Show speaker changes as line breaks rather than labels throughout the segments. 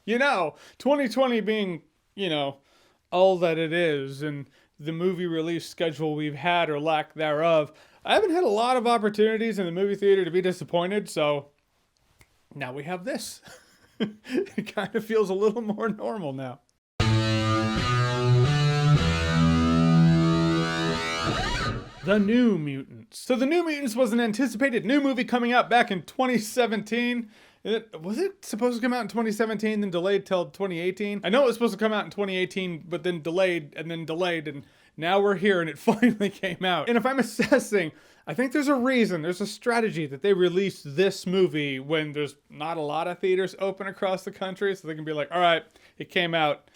2020 being, all that it is, and the movie release schedule we've had or lack thereof, I haven't had a lot of opportunities in the movie theater to be disappointed, so now we have this. It kind of feels a little more normal now. The New Mutants. So The New Mutants was an anticipated new movie coming out back in 2017. Was it supposed to come out in 2017, then delayed till 2018? I know it was supposed to come out in 2018, but then delayed, and now we're here and it finally came out. And if I'm assessing, I think there's a strategy that they released this movie when there's not a lot of theaters open across the country, so they can be like, all right, it came out.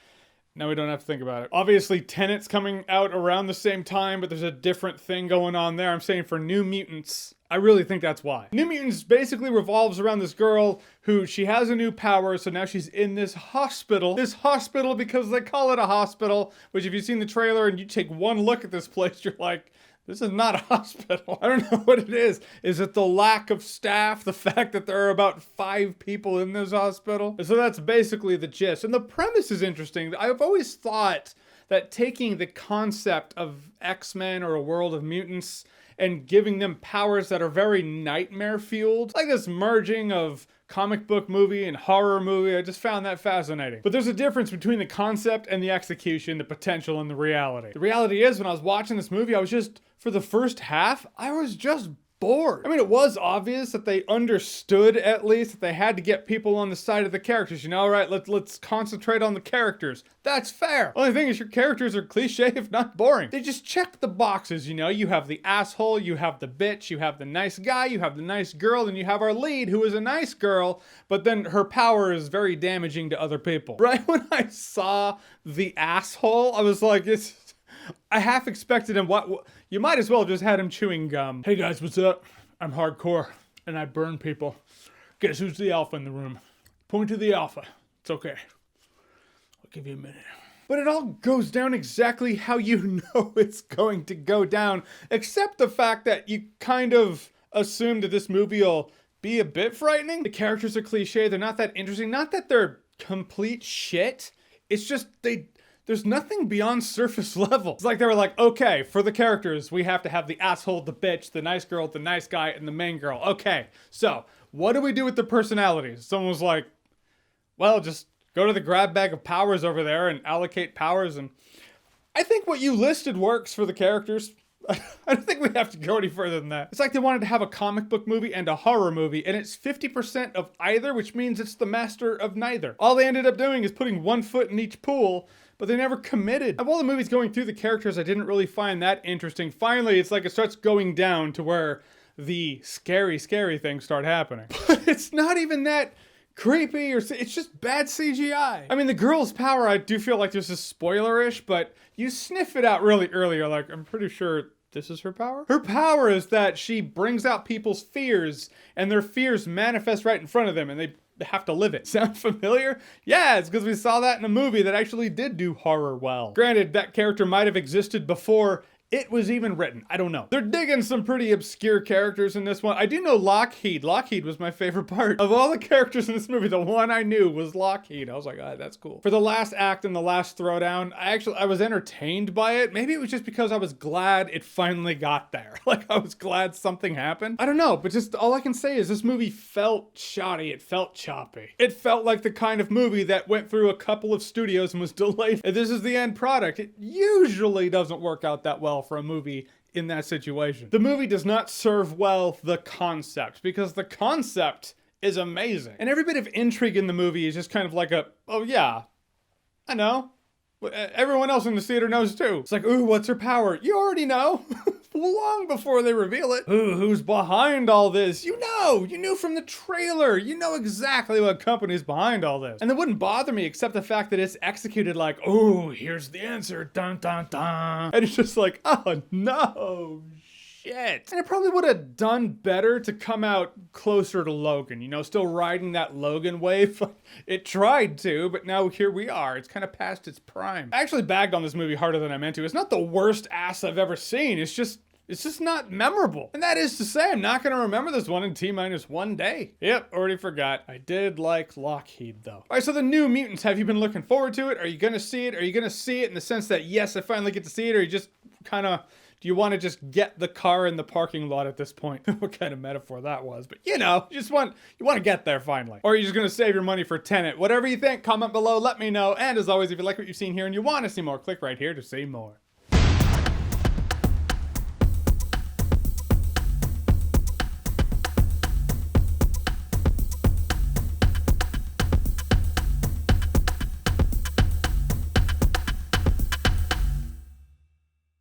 Now we don't have to think about it. Obviously, Tenet's coming out around the same time, but there's a different thing going on there. I'm saying for New Mutants, I really think that's why. New Mutants basically revolves around this girl who she has a new power, so now she's in this hospital. This hospital because they call it a hospital, which if you've seen the trailer and you take one look at this place, you're like, this is not a hospital. I don't know what it is. Is it the lack of staff? The fact that there are about 5 people in this hospital? So that's basically the gist. And the premise is interesting. I've always thought that taking the concept of X-Men or a world of mutants and giving them powers that are very nightmare fueled, like this merging of comic book movie and horror movie, I just found that fascinating. But there's a difference between the concept and the execution, the potential and the reality. The reality is, when I was watching this movie, for the first half, I was just bored. I mean, it was obvious that they understood, at least, that they had to get people on the side of the characters. All right, let's concentrate on the characters. That's fair. Only thing is, your characters are cliche, if not boring. They just check the boxes, You have the asshole, you have the bitch, you have the nice guy, you have the nice girl, and you have our lead, who is a nice girl, but then her power is very damaging to other people. Right when I saw the asshole, I was like, I half expected him. What? You might as well have just had him chewing gum. Hey guys, what's up? I'm hardcore, and I burn people. Guess who's the alpha in the room? Point to the alpha. It's okay. I'll give you a minute. But it all goes down exactly how you know it's going to go down, except the fact that you kind of assume that this movie will be a bit frightening. The characters are cliche. They're not that interesting. Not that they're complete shit. It's just there's nothing beyond surface level. It's like they were like, okay, for the characters, we have to have the asshole, the bitch, the nice girl, the nice guy, and the main girl. Okay, so what do we do with the personalities? Someone was like, well, just go to the grab bag of powers over there and allocate powers. And I think what you listed works for the characters. I don't think we have to go any further than that. It's like they wanted to have a comic book movie and a horror movie, and it's 50% of either, which means it's the master of neither. All they ended up doing is putting one foot in each pool, but they never committed. Of all the movies going through the characters, I didn't really find that interesting. Finally, it's like it starts going down to where the scary things start happening. But it's not even that creepy, or it's just bad CGI. I mean, the girl's power, I do feel like this is spoilerish, but you sniff it out really early. You're like, I'm pretty sure this is her power? Her power is that she brings out people's fears, and their fears manifest right in front of them, and they have to live it. Sound familiar? Yeah, it's because we saw that in a movie that actually did do horror well. Granted, that character might have existed before it was even written. I don't know. They're digging some pretty obscure characters in this one. I do know Lockheed. Lockheed was my favorite part. Of all the characters in this movie, the one I knew was Lockheed. I was like, that's cool. For the last act and the last throwdown, I was entertained by it. Maybe it was just because I was glad it finally got there. Like, I was glad something happened. I don't know, but just all I can say is this movie felt shoddy. It felt choppy. It felt like the kind of movie that went through a couple of studios and was delayed. And this is the end product. It usually doesn't work out that well for a movie in that situation. The movie does not serve well the concept, because the concept is amazing. And every bit of intrigue in the movie is just kind of like oh yeah, I know. Everyone else in the theater knows too. It's like, ooh, what's her power? You already know. Long before they reveal it. Ooh, who's behind all this? You knew from the trailer. You know exactly what company's behind all this. And it wouldn't bother me except the fact that it's executed like, oh, here's the answer, dun dun dun. And it's just like, oh no, shit. And it probably would have done better to come out closer to Logan, still riding that Logan wave. It tried to, but now here we are. It's kind of past its prime. I actually bagged on this movie harder than I meant to. It's not the worst ass I've ever seen. It's just It's just not memorable. And that is to say, I'm not going to remember this one in T-1 day. Yep, already forgot. I did like Lockheed, though. All right, so the New Mutants, have you been looking forward to it? Are you going to see it? Are you going to see it in the sense that, yes, I finally get to see it? Or you just kind of... Do you want to just get the car in the parking lot at this point? What kind of metaphor that was. But you know, you want to get there finally. Or are you just going to save your money for Tenet? Whatever you think, comment below, let me know. And as always, if you like what you've seen here and you want to see more, click right here to see more.